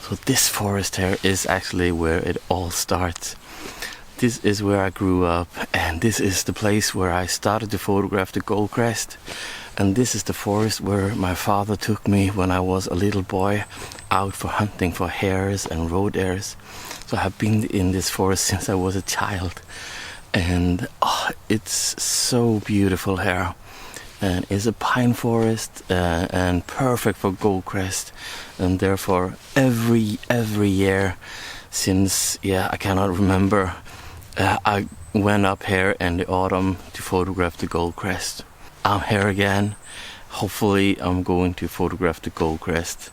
So this forest here is actually where it all starts. This is where I grew up, and this is the place where I started to photograph the goldcrest. And this is the forest where my father took me when I was a little boy out for hunting for hares and roe deers. So I have been in this forest since I was a child, and it's so beautiful here. And it's a pine forest and perfect for goldcrest, and therefore every year since I cannot remember, I went up here in the autumn to photograph the goldcrest. I'm here again. Hopefully I'm going to photograph the goldcrest.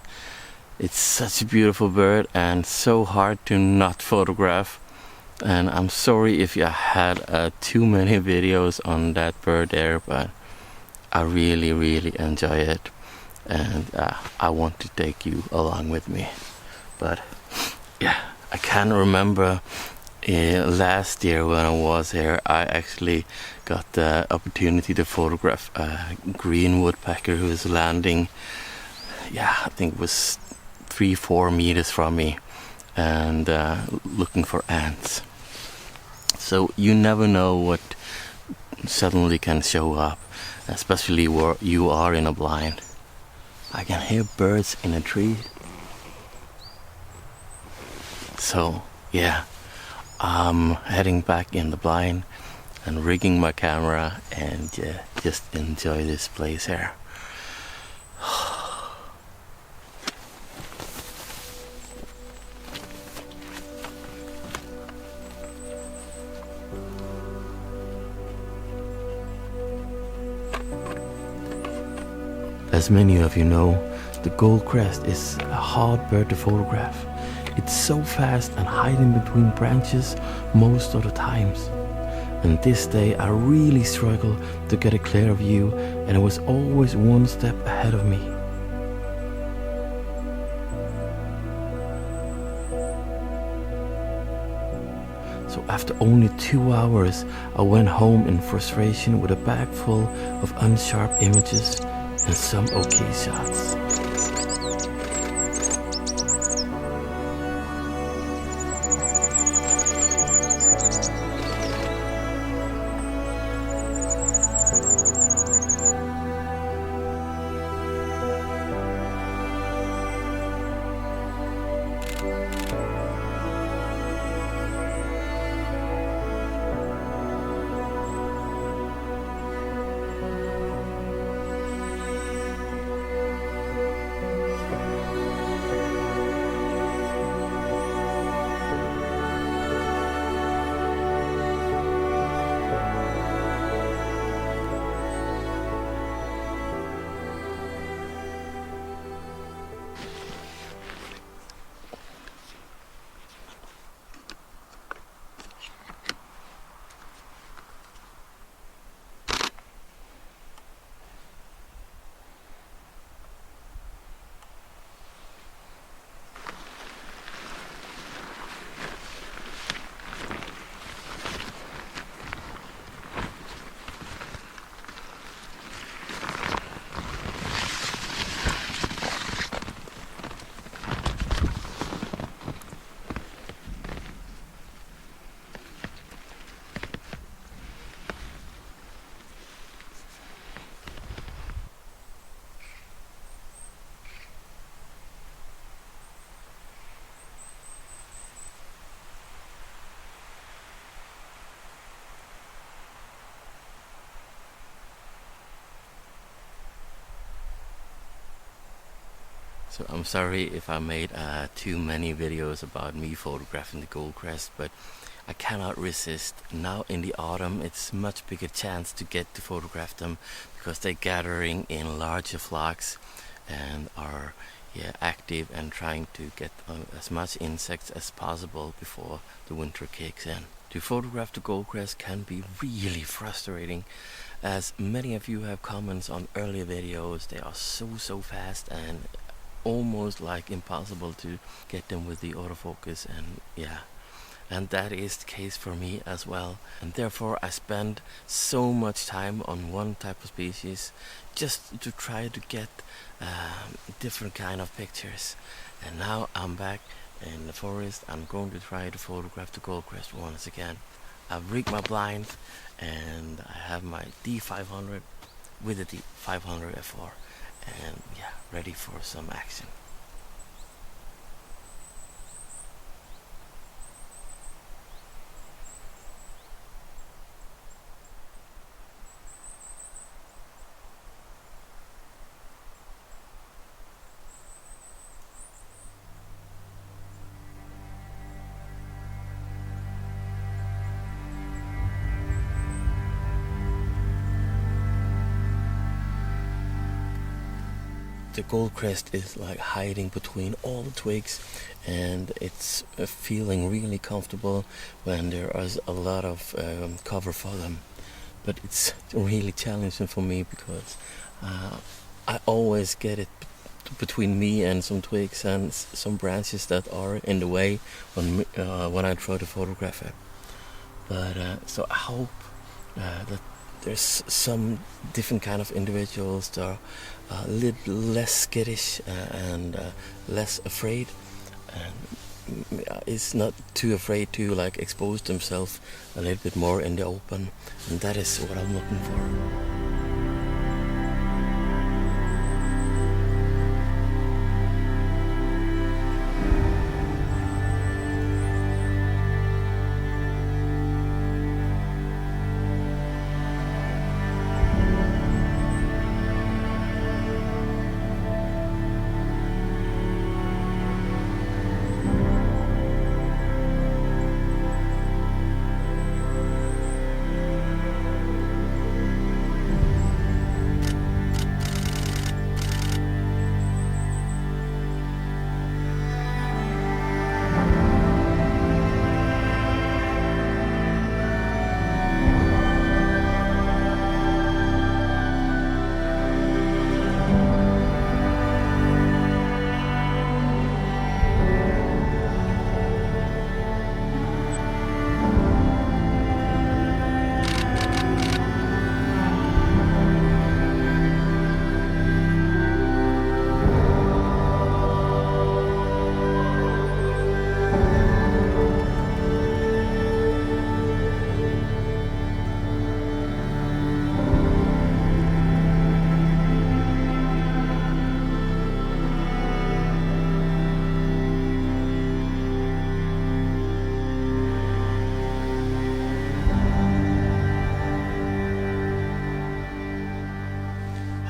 It's such a beautiful bird and so hard to not photograph. And I'm sorry if you had too many videos on that bird there, but I really enjoy it, and I want to take you along with me. But yeah, I can't remember last year when I was here, I actually got the opportunity to photograph a green woodpecker who was landing, I think it was 3-4 meters from me, and looking for ants. So you never know what suddenly can show up, especially where you are in a blind. I can hear birds in a tree. So yeah, I'm heading back in the blind and rigging my camera and just enjoy this place here. As many of you know, the goldcrest is a hard bird to photograph. It's so fast and hiding between branches most of the times. And this day I really struggled to get a clear view, and it was always one step ahead of me. So after only 2 hours, I went home in frustration with a bag full of unsharp images and some okay shots. So I'm sorry if I made too many videos about me photographing the goldcrest, but I cannot resist. Now in the autumn it's much bigger chance to get to photograph them, because they're gathering in larger flocks and are active and trying to get as much insects as possible before the winter kicks in. To photograph the goldcrest can be really frustrating, as many of you have comments on earlier videos. They are so fast and almost like impossible to get them with the autofocus, and and that is the case for me as well. And therefore I spend so much time on one type of species just to try to get different kind of pictures. And now I'm back in the forest. I'm going to try to photograph the goldcrest once again. I've rigged my blind and I have my D500 with the D500 f4, and yeah, ready for some action. The goldcrest is like hiding between all the twigs, and it's feeling really comfortable when there is a lot of cover for them. But it's really challenging for me because I always get it between me and some twigs and some branches that are in the way when I try to photograph it. But so I hope that there's some different kind of individuals that are a little less skittish and less afraid, and is not too afraid to like expose themselves a little bit more in the open, and that is what I'm looking for.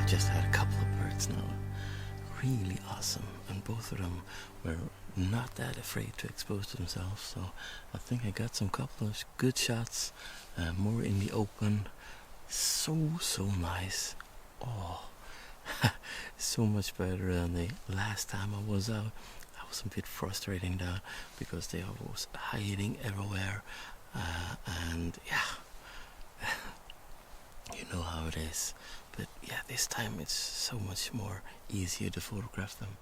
Just had a couple of birds now, really awesome, and both of them were not that afraid to expose themselves, so I think I got some couple of good shots, more in the open. So nice. Oh, so much better than the last time I was out. I was a bit frustrating though, because they was hiding everywhere, and yeah, you know how it is. But yeah, this time it's so much more easier to photograph them.